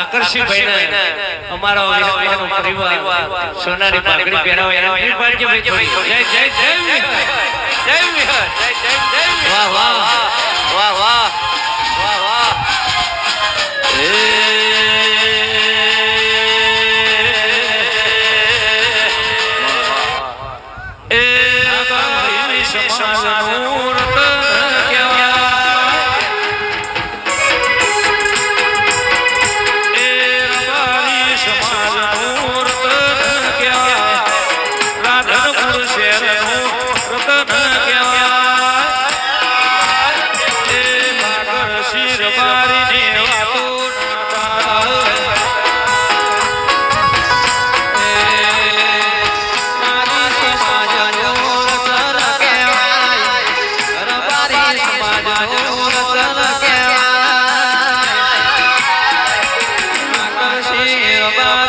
આકર્ષિત ભાઈને અમારો વિહારનો પરિવાર સોનાની પાઘડી પહેરાવે એની પાડજે ભાઈ જય જય જય વિહાર જય વિહાર જય જય જય વાહ વાહ વાહ વાહ વાહ વાહ Bye.